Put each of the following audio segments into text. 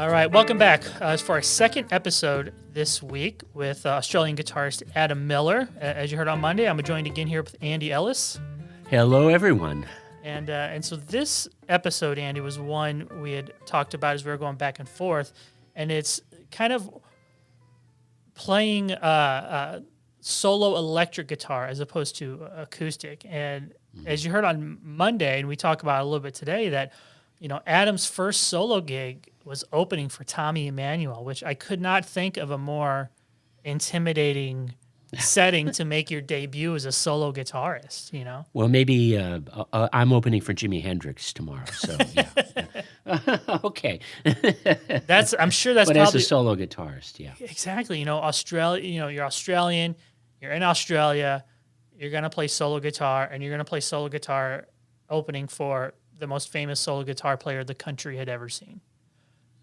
All right, welcome back. It's for our second episode this week with Australian guitarist Adam Miller. As you heard on Monday, I'm joined again here with Andy Ellis. Hello, everyone. And so this episode, Andy, was one we had talked about as we were going back and forth, and it's kind of playing solo electric guitar as opposed to acoustic. And as you heard on Monday, and we talked about it a little bit today, that Adam's first solo gig was opening for Tommy Emmanuel, which I could not think of a more intimidating setting to make your debut as a solo guitarist, Well, maybe I'm opening for Jimi Hendrix tomorrow, so yeah. Okay. I'm sure that's but probably... as a solo guitarist, yeah. Exactly. Australia, you're Australian, you're in Australia, you're going to play solo guitar, and you're going to play solo guitar opening for the most famous solo guitar player the country had ever seen.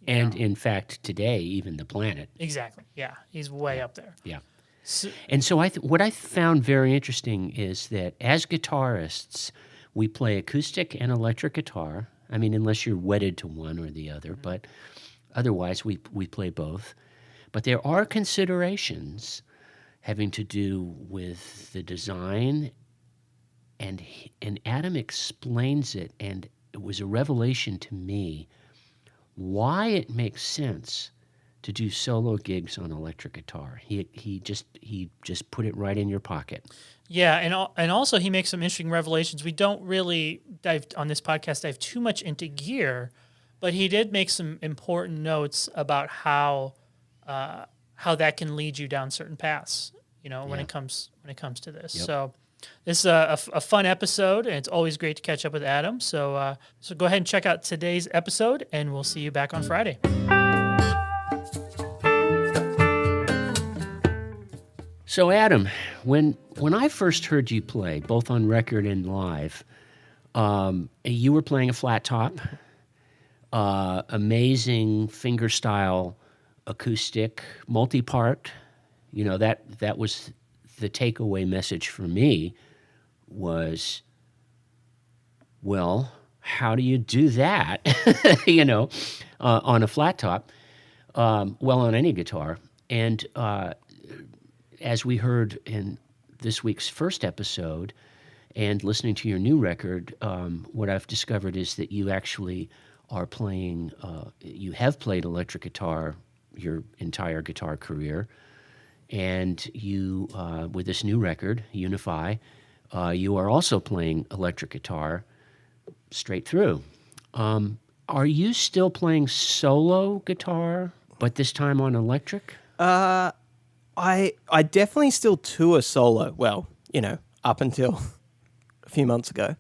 And in fact, today, even the planet. Exactly. Yeah, he's way up there. Yeah. And so what I found very interesting is that as guitarists, we play acoustic and electric guitar. I mean, unless you're wedded to one or the other, but otherwise we play both. But there are considerations having to do with the design, and Adam explains it, and it was a revelation to me why it makes sense to do solo gigs on electric guitar. He just put it right in your pocket. Yeah, and also he makes some interesting revelations. We don't really dive too much into gear, but he did make some important notes about how that can lead you down certain paths. When it comes to this. Yep. So this is a fun episode, and it's always great to catch up with Adam. So go ahead and check out today's episode, and we'll see you back on Friday. So Adam, when I first heard you play, both on record and live, you were playing a flat top, amazing fingerstyle acoustic, multi-part. That was the takeaway message for me was, well, how do you do that, on a flat top, on any guitar. And as we heard in this week's first episode and listening to your new record, what I've discovered is that you actually are playing, you have played electric guitar your entire guitar career. And you, with this new record, Unify, you are also playing electric guitar straight through. Are you still playing solo guitar, but this time on electric? I definitely still tour solo. Well, up until a few months ago.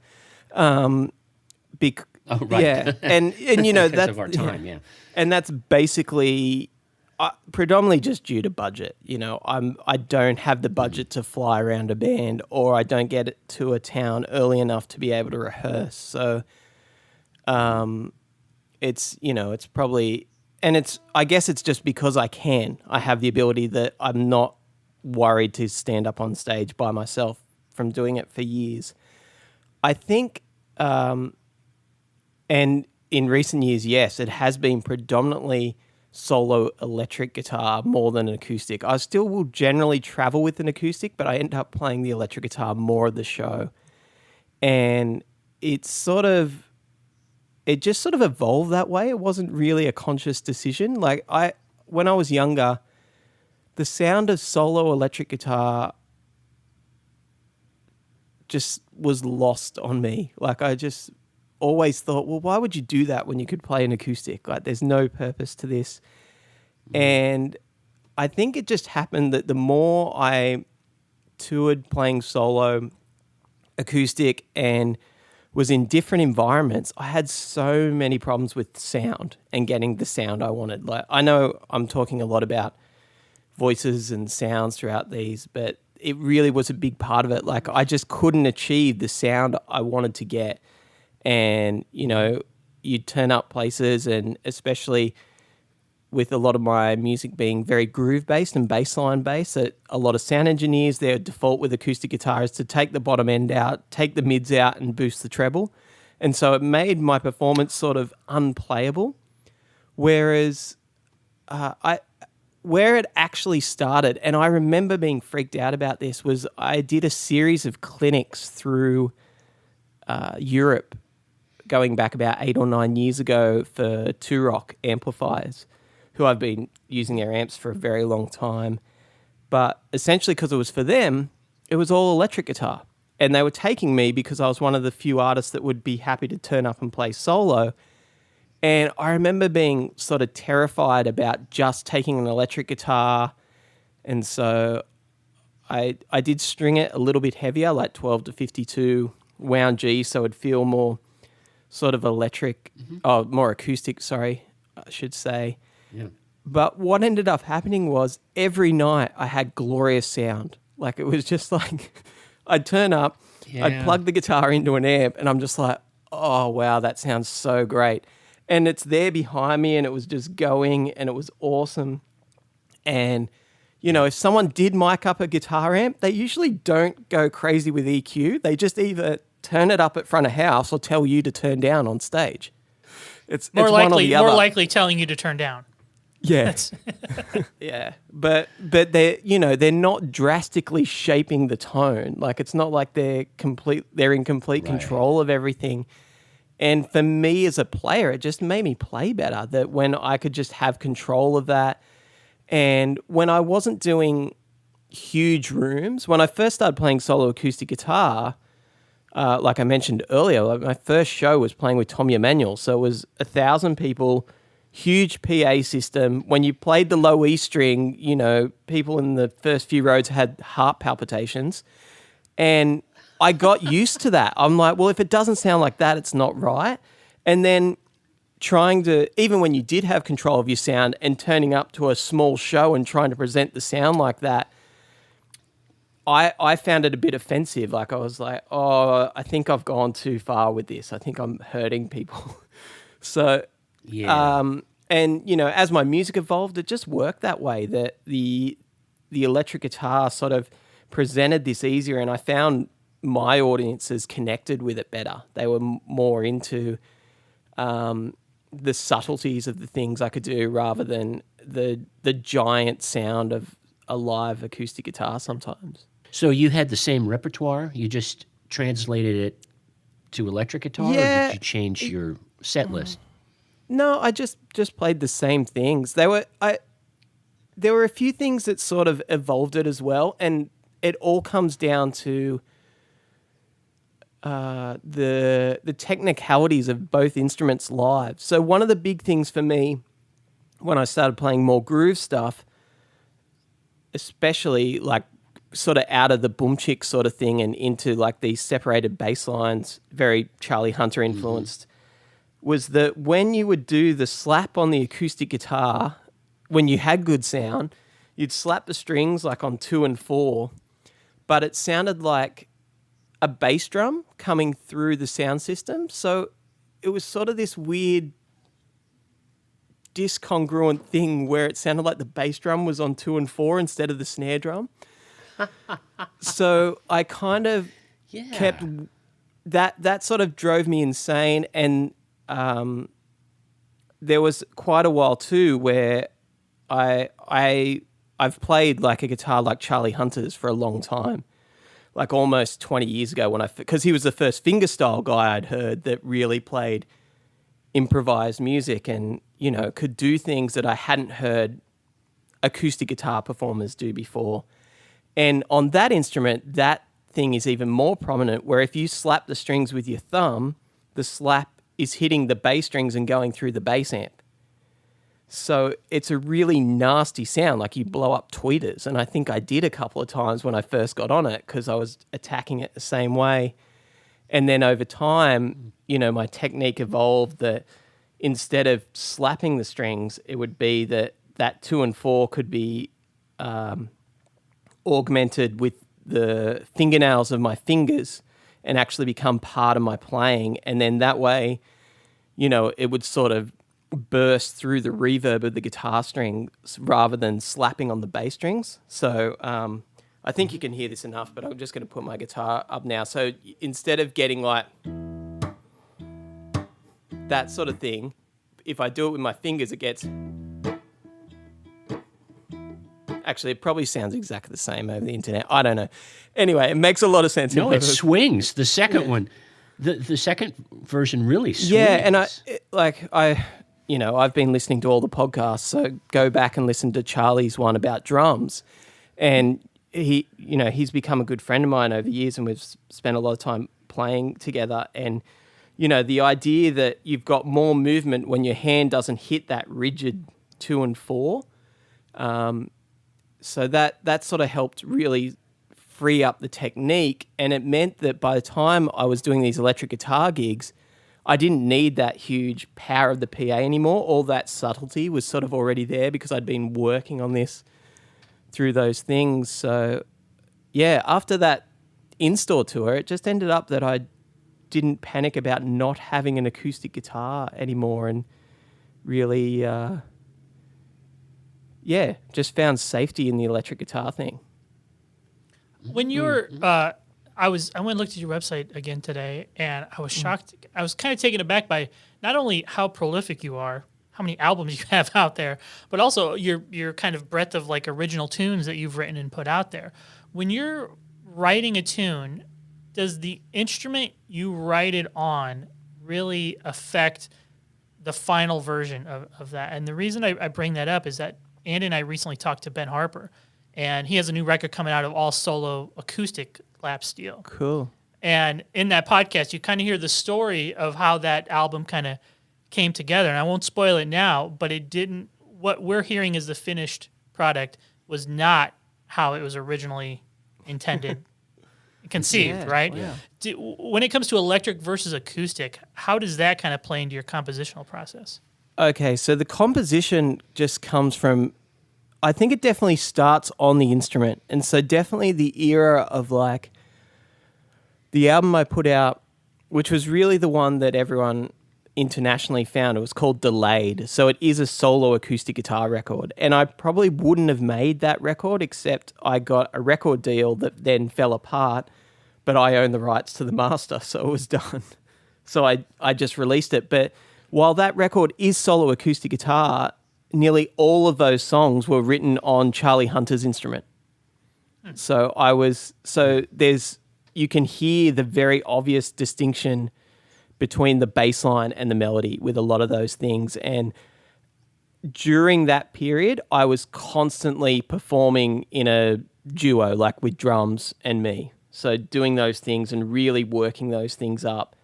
Oh, right. Yeah, and that's of our time, yeah. And that's basically predominantly just due to budget. I don't have the budget to fly around a band, or I don't get to a town early enough to be able to rehearse. So, it's probably, and I guess it's just because I have the ability that I'm not worried to stand up on stage by myself from doing it for years. I think, and in recent years, yes, it has been predominantly solo electric guitar more than an acoustic. I still will generally travel with an acoustic, but I end up playing the electric guitar more of the show. And it just sort of evolved that way. It wasn't really a conscious decision. When I was younger, the sound of solo electric guitar just was lost on me. I just always thought, well, why would you do that when you could play an acoustic? There's no purpose to this. And I think it just happened that the more I toured playing solo acoustic and was in different environments, I had so many problems with sound and getting the sound I wanted. I know I'm talking a lot about voices and sounds throughout these, but it really was a big part of it. I just couldn't achieve the sound I wanted to get. And, you'd turn up places, and especially with a lot of my music being very groove-based and bass-line-based, a lot of sound engineers, their default with acoustic guitar is to take the bottom end out, take the mids out, and boost the treble. And so it made my performance sort of unplayable. Whereas where it actually started, and I remember being freaked out about this, was I did a series of clinics through Europe going back about 8 or 9 years ago for Two Rock amplifiers, who I've been using their amps for a very long time. But essentially, because it was for them, it was all electric guitar. And they were taking me because I was one of the few artists that would be happy to turn up and play solo. And I remember being sort of terrified about just taking an electric guitar. And so I did string it a little bit heavier, like 12 to 52 wound G, so it'd feel more sort of electric, more acoustic, sorry, I should say. Yeah. But what ended up happening was every night I had glorious sound. Like it was just like I'd turn up, I'd plug the guitar into an amp, and I'm just like, oh, wow, that sounds so great. And it's there behind me, and it was just going, and it was awesome. And, you know, if someone did mic up a guitar amp, they usually don't go crazy with EQ. They just either turn it up at front of house or tell you to turn down on stage. It's more one or the other. More likely telling you to turn down. Yeah. Yeah. But they're not drastically shaping the tone. Like it's not like they're in complete control of everything. And for me as a player, it just made me play better, that when I could just have control of that. And when I wasn't doing huge rooms, when I first started playing solo acoustic guitar, like I mentioned earlier, like my first show was playing with Tommy Emmanuel. So it was 1,000 people, huge PA system. When you played the low E string, you know, people in the first few rows had heart palpitations. And I got used to that. I'm like, well, if it doesn't sound like that, it's not right. And then trying to, even when you did have control of your sound and turning up to a small show and trying to present the sound like that, I found it a bit offensive. Like I was like, oh, I think I've gone too far with this. I think I'm hurting people. So, and you know, as my music evolved, it just worked that way, that the electric guitar sort of presented this easier, and I found my audiences connected with it better. They were more into the subtleties of the things I could do rather than the giant sound of a live acoustic guitar sometimes. So you had the same repertoire, you just translated it to electric guitar, or did you change your set list? No, I just played the same things. There were a few things that sort of evolved it as well, and it all comes down to the technicalities of both instruments live. So one of the big things for me when I started playing more groove stuff, especially like sort of out of the boom chick sort of thing and into like these separated bass lines, very Charlie Hunter influenced, was that when you would do the slap on the acoustic guitar, when you had good sound, you'd slap the strings like on 2 and 4, but it sounded like a bass drum coming through the sound system. So it was sort of this weird discongruent thing where it sounded like the bass drum was on 2 and 4 instead of the snare drum. So I kind of kept that sort of drove me insane. And there was quite a while too where I've played like a guitar like Charlie Hunter's for a long time, like almost 20 years ago because he was the first fingerstyle guy I'd heard that really played improvised music and, you know, could do things that I hadn't heard acoustic guitar performers do before. And on that instrument, that thing is even more prominent, where if you slap the strings with your thumb, the slap is hitting the bass strings and going through the bass amp. So it's a really nasty sound, like you blow up tweeters. And I think I did a couple of times when I first got on it because I was attacking it the same way. And then over time, you know, my technique evolved that instead of slapping the strings, it would be that 2 and 4 could be augmented with the fingernails of my fingers and actually become part of my playing. And then that way, you know, it would sort of burst through the reverb of the guitar strings rather than slapping on the bass strings. So I think you can hear this enough, but I'm just going to put my guitar up now. So instead of getting like that sort of thing, if I do it with my fingers, it gets. Actually, it probably sounds exactly the same over the internet. I don't know. Anyway, it makes a lot of sense. No, it swings. The second one, the second version really swings. Yeah, and I've been listening to all the podcasts, so go back and listen to Charlie's one about drums, and he's become a good friend of mine over the years, and we've spent a lot of time playing together. And the idea that you've got more movement when your hand doesn't hit that rigid 2 and 4. So that sort of helped really free up the technique, and it meant that by the time I was doing these electric guitar gigs, I didn't need that huge power of the PA anymore. All that subtlety was sort of already there because I'd been working on this through those things. So, yeah, after that in-store tour, it just ended up that I didn't panic about not having an acoustic guitar anymore, and really... just found safety in the electric guitar thing. When you're, I went and looked at your website again today, and I was shocked. I was kind of taken aback by not only how prolific you are, how many albums you have out there, but also your kind of breadth of like original tunes that you've written and put out there. When you're writing a tune, does the instrument you write it on really affect the final version of that? And the reason I bring that up is that Andy and I recently talked to Ben Harper, and he has a new record coming out of all solo acoustic lap steel. Cool. And in that podcast, you kind of hear the story of how that album kind of came together. And I won't spoil it now, but it didn't. What we're hearing as the finished product was not how it was originally intended, conceived, right? Yeah. When it comes to electric versus acoustic, how does that kind of play into your compositional process? Okay, so the composition just comes from, I think it definitely starts on the instrument. And so definitely the era of like the album I put out, which was really the one that everyone internationally found, it was called Delayed. So it is a solo acoustic guitar record. And I probably wouldn't have made that record except I got a record deal that then fell apart, but I own the rights to the master, so it was done. So I just released it. But while that record is solo acoustic guitar, nearly all of those songs were written on Charlie Hunter's instrument. So you can hear the very obvious distinction between the bass line and the melody with a lot of those things. And during that period, I was constantly performing in a duo, like with drums and me. So doing those things and really working those things up.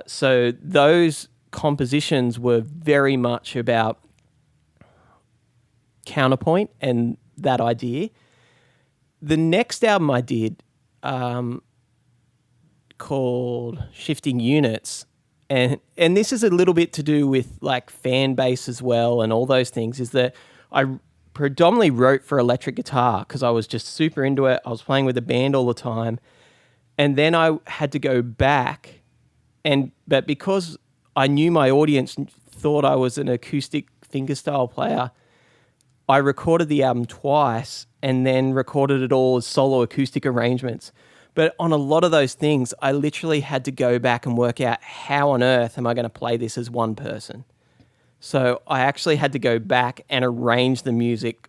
So those compositions were very much about counterpoint and that idea. The next album I did, called Shifting Units, and this is a little bit to do with like fan base as well and all those things, is that I predominantly wrote for electric guitar because I was just super into it. I was playing with a band all the time. And then I had to go back, but because I knew my audience thought I was an acoustic fingerstyle player, I recorded the album twice and then recorded it all as solo acoustic arrangements. But on a lot of those things, I literally had to go back and work out how on earth am I going to play this as one person. So I actually had to go back and arrange the music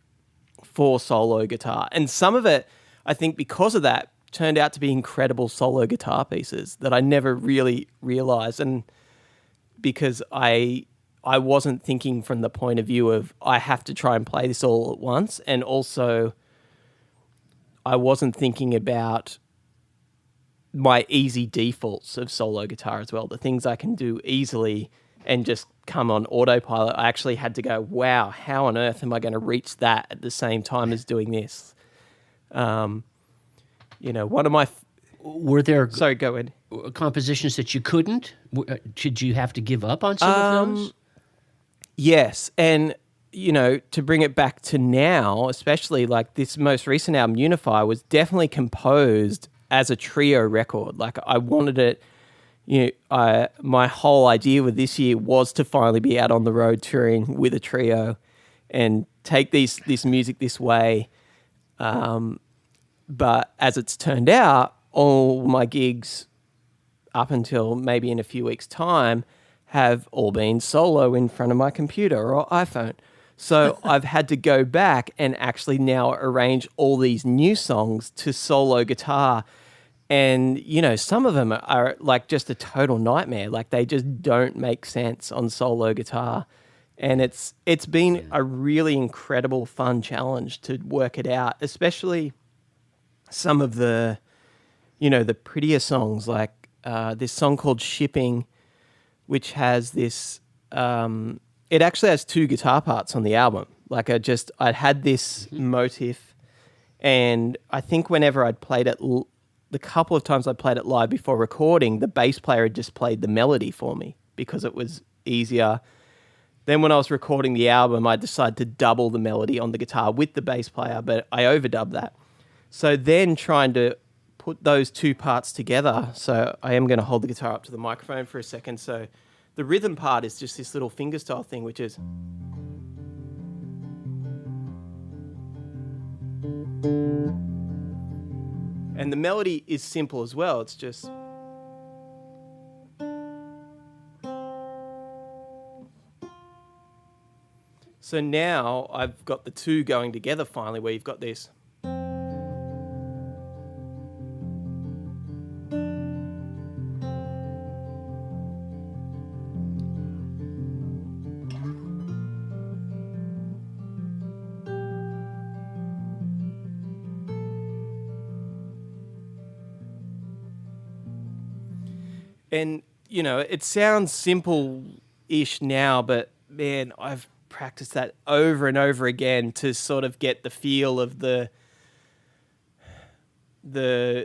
for solo guitar. And some of it, I think because of that, turned out to be incredible solo guitar pieces that I never really realized. And because I wasn't thinking from the point of view of I have to try and play this all at once. And also I wasn't thinking about my easy defaults of solo guitar as well, the things I can do easily and just come on autopilot. I actually had to go, wow, how on earth am I going to reach that at the same time as doing this? One of my... Were there Sorry, go ahead. compositions that you couldn't? Did you have to give up on some of those? Yes, and, to bring it back to now, especially like this most recent album, Unify, was definitely composed as a trio record. Like I wanted it, my whole idea with this year was to finally be out on the road touring with a trio and take this music this way. But as it's turned out, all my gigs up until maybe in a few weeks' time have all been solo in front of my computer or iPhone. So I've had to go back and actually now arrange all these new songs to solo guitar. And, you know, some of them are like just a total nightmare. Like they just don't make sense on solo guitar. And it's been a really incredible, fun challenge to work it out, especially some of the, you know, the prettier songs, like this song called Shipping, which has this, it actually has 2 guitar parts on the album. Like I'd had this motif, and I think whenever I'd played it, the couple of times I played it live before recording, the bass player had just played the melody for me because it was easier. Then when I was recording the album, I decided to double the melody on the guitar with the bass player, but I overdubbed that. So then trying to put those 2 parts together, so I am going to hold the guitar up to the microphone for a second. So the rhythm part is just this little fingerstyle thing, which is... And the melody is simple as well. It's just... So now I've got the 2 going together finally, where you've got this... And, you know, it sounds simple-ish now, but, man, I've practiced that over and over again to sort of get the feel of the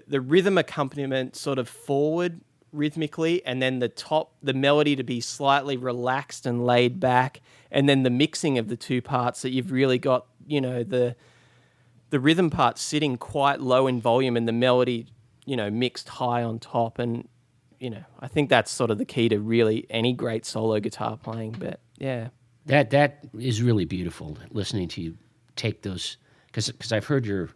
rhythm accompaniment sort of forward rhythmically, and then the melody to be slightly relaxed and laid back, and then the mixing of the 2 parts that you've really got, you know, the rhythm part sitting quite low in volume and the melody, you know, mixed high on top. And, you know, I think that's sort of the key to really any great solo guitar playing. But yeah, that is really beautiful. Listening to you take those, because I've heard your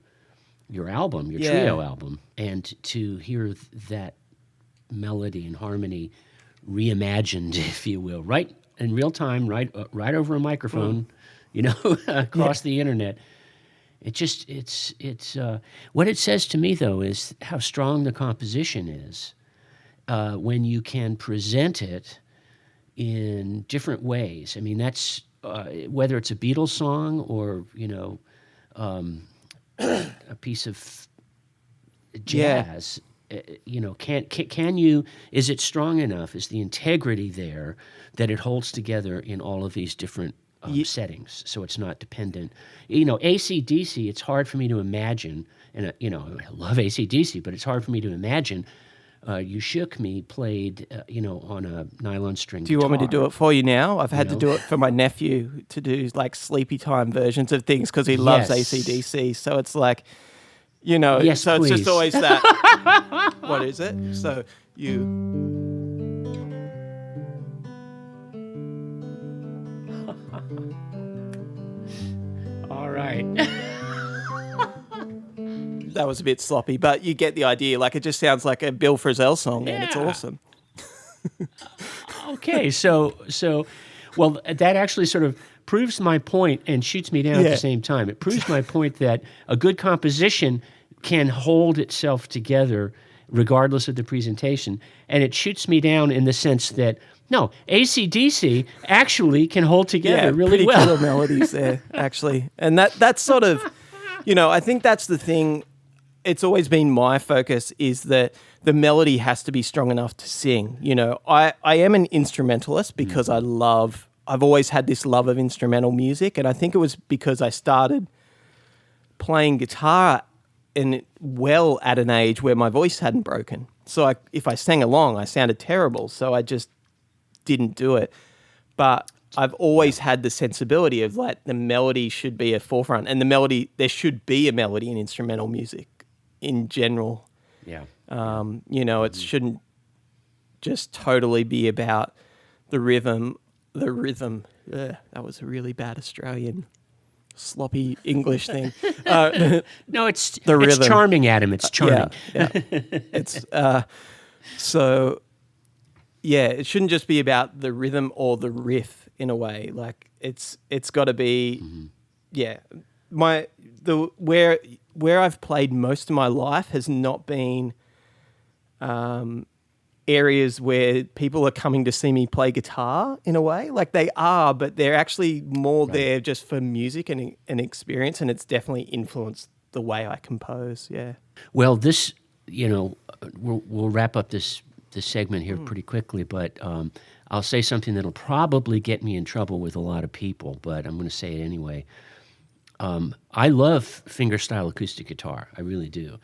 album, your trio album, and to hear that melody and harmony reimagined, if you will, right in real time, right over a microphone, you know, across the internet. It's what it says to me though is how strong the composition is. When you can present it in different ways. I mean, that's whether it's a Beatles song or, you know, a piece of jazz. You know, can you? Is it strong enough? Is the integrity there that it holds together in all of these different settings? So it's not dependent. You know, AC/DC. It's hard for me to imagine, and you know, I love AC/DC, but it's hard for me to imagine. You Shook Me played, you know, on a nylon string Do you guitar. want me to do it for you now? I've had to do it for my nephew to do like sleepy time versions of things because he loves AC/DC. So it's like, you know, yes, so please. It's just always that. What is it? So you... All right. That was a bit sloppy, but you get the idea. Like, it just sounds like a Bill Frisell song, and it's awesome. Okay, so, well, that actually sort of proves my point and shoots me down at the same time. It proves my point that a good composition can hold itself together regardless of the presentation, and it shoots me down in the sense that, no, AC/DC actually can hold together really well. Pretty killer melodies there, actually. And that's sort of, you know, I think that's the thing. It's always been my focus is that the melody has to be strong enough to sing. You know, I am an instrumentalist because I've always had this love of instrumental music. And I think it was because I started playing guitar at an age where my voice hadn't broken. So if I sang along, I sounded terrible. So I just didn't do it. But I've always had the sensibility of like the melody should be a forefront, and there should be a melody in instrumental music in general. Yeah. You know, it shouldn't just totally be about the rhythm. Ugh, that was a really bad Australian sloppy English thing. No, it's rhythm. Charming, Adam. It's charming. Yeah. It's so yeah, it shouldn't just be about the rhythm or the riff in a way. Like it's got to be, yeah. Where I've played most of my life has not been areas where people are coming to see me play guitar in a way. Like they are, but they're actually more there just for music and experience, and it's definitely influenced the way I compose. Yeah. Well, this, we'll wrap up this segment here pretty quickly, but I'll say something that'll probably get me in trouble with a lot of people, but I'm going to say it anyway. I love fingerstyle acoustic guitar. I really do.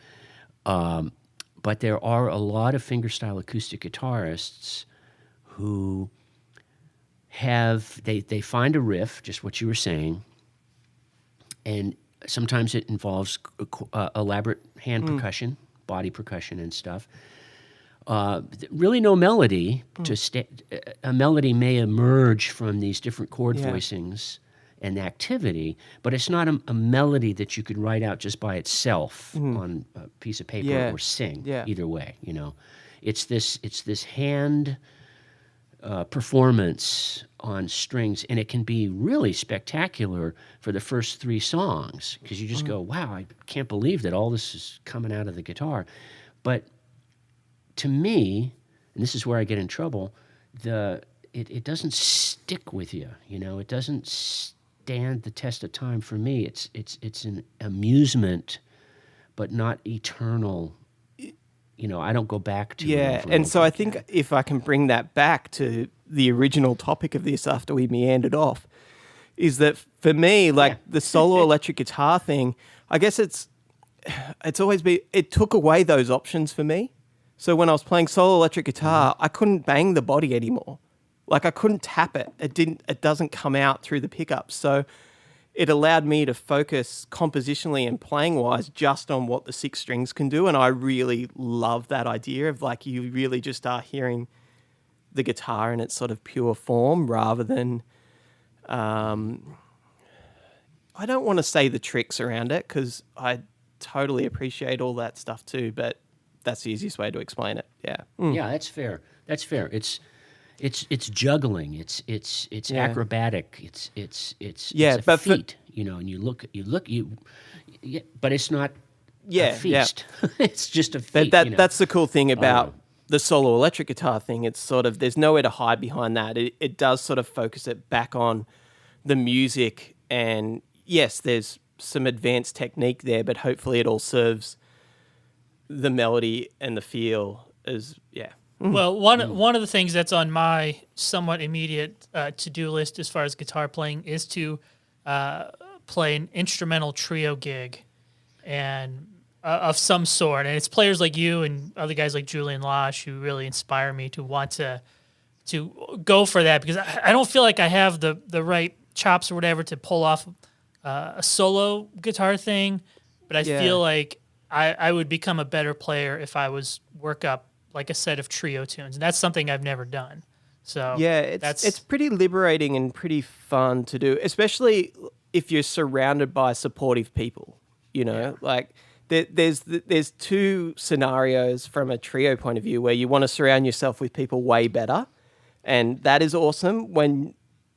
But there are a lot of fingerstyle acoustic guitarists who they find a riff, just what you were saying, and sometimes it involves elaborate hand percussion, body percussion and stuff. Really no melody. A melody may emerge from these different chord voicings and activity, but it's not a melody that you could write out just by itself on a piece of paper or sing. Either way, it's this hand performance on strings, and it can be really spectacular for the first 3 songs because you just go, "Wow, I can't believe that all this is coming out of the guitar." But to me, and this is where I get in trouble, it doesn't stick with you. It doesn't stand the test of time for me. It's an amusement, but not eternal. I don't go back to it. Yeah, and so I think if I can bring that back to the original topic of this after we meandered off, is that for me, like the solo electric guitar thing, I guess it's always been, it took away those options for me. So when I was playing solo electric guitar, I couldn't bang the body anymore. Like I couldn't tap it. It doesn't come out through the pickups. So it allowed me to focus compositionally and playing wise just on what the 6 strings can do. And I really love that idea of like, you really just are hearing the guitar in its sort of pure form rather than, I don't want to say the tricks around it because I totally appreciate all that stuff too, but that's the easiest way to explain it. Yeah. Yeah, that's fair. It's juggling. It's acrobatic. It's a feat. And you look. But it's not a feast. It's just a feat. That's the cool thing about the solo electric guitar thing. It's sort of there's nowhere to hide behind that. It does sort of focus it back on the music, and yes, there's some advanced technique there, but hopefully it all serves the melody and the feel as Well, one of the things that's on my somewhat immediate to-do list as far as guitar playing is to play an instrumental trio gig and of some sort. And it's players like you and other guys like Julian Losh who really inspire me to want to go for that because I don't feel like I have the right chops or whatever to pull off a solo guitar thing, but I feel like I would become a better player if I was work up like a set of trio tunes, and that's something I've never done. So it's pretty liberating and pretty fun to do, especially if you're surrounded by supportive people. Like there's 2 scenarios from a trio point of view where you want to surround yourself with people way better, and that is awesome when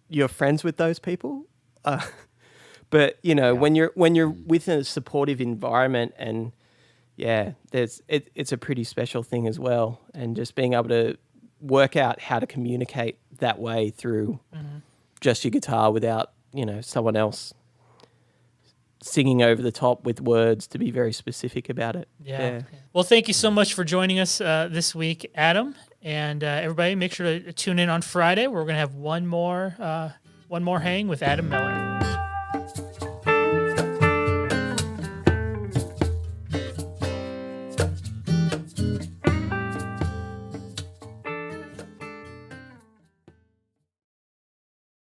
you're friends with those people. But when you're with a supportive environment and it's a pretty special thing as well. And just being able to work out how to communicate that way through just your guitar without, someone else singing over the top with words to be very specific about it. Yeah. Well, thank you so much for joining us this week, Adam. And everybody, make sure to tune in on Friday where we're going to have one more hang with Adam Miller.